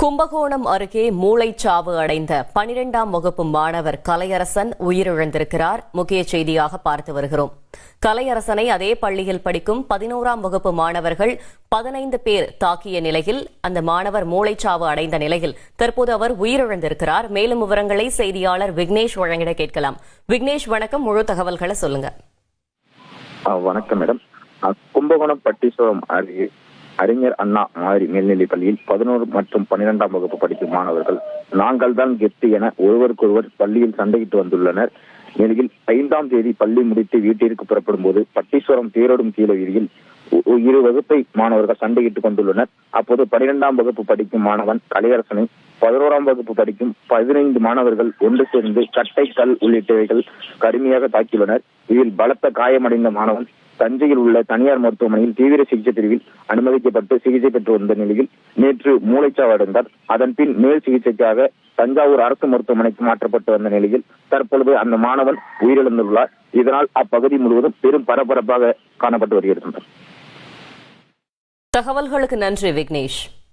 கும்பகோணம் அருகே மூளைச்சாவு அடைந்த 12ஆம் வகுப்பு மாணவர் கலையரசன் உயிரிழந்திருக்கிறார். முக்கிய செய்தியாக பார்த்து வருகிறோம். கலையரசனை அதே பள்ளியில் படிக்கும் 11ஆம் வகுப்பு மாணவர்கள் 15 பேர் தாக்கிய நிலையில் அந்த மாணவர் மூளைச்சாவு அடைந்த நிலையில் தற்போது அவர் உயிரிழந்திருக்கிறார். மேலும் விவரங்களை செய்தியாளர் விக்னேஷ் வழங்கிட கேட்கலாம். விக்னேஷ், வணக்கம். முழு தகவல்களை சொல்லுங்க. வணக்கம் மேடம். கும்பகோணம் பட்டீஸ்வரம் அருகே அறிஞர் அண்ணா மாதிரி மேல்நிலைப் பள்ளியில் 11 மற்றும் 12ஆம் வகுப்பு படிக்கும் மாணவர்கள் நாங்கள் தான் கெத்து என ஒருவருக்கொருவர் பள்ளியில் சண்டையிட்டு வந்துள்ளனர். நிலையில் 5ஆம் தேதி பள்ளி முடித்து வீட்டிற்கு புறப்படும் போது பட்டீஸ்வரம் தேரோடும் கீழ வீதியில் இரு வகுப்பை மாணவர்கள் சண்டையிட்டுக் கொண்டுள்ளனர். அப்போது 12ஆம் வகுப்பு படிக்கும் மாணவன் கலையரசனை 11ஆம் வகுப்பு படிக்கும் 15 மாணவர்கள் ஒன்று சேர்ந்து கட்டை, கல் உள்ளிட்டவைகள் கடுமையாக தாக்கியுள்ளனர். இதில் பலத்த காயமடைந்த மாணவன் தஞ்சையில் உள்ள தனியார் மருத்துவமனையில் தீவிர சிகிச்சை பிரிவில் அனுமதிக்கப்பட்டு சிகிச்சை பெற்று வந்த நிலையில் நேற்று மூளைச்சாவு அடைந்தார். அதன் பின் மேல் சிகிச்சைக்காக தஞ்சாவூர் அரசு மருத்துவமனைக்கு மாற்றப்பட்டு வந்த நிலையில் தற்பொழுது அந்த மாணவன் உயிரிழந்துள்ளார். இதனால் அப்பகுதி முழுவதும் பெரும் பரபரப்பாக காணப்பட்டு வருகிறது. தகவல்களுக்கு நன்றி விக்னேஷ்.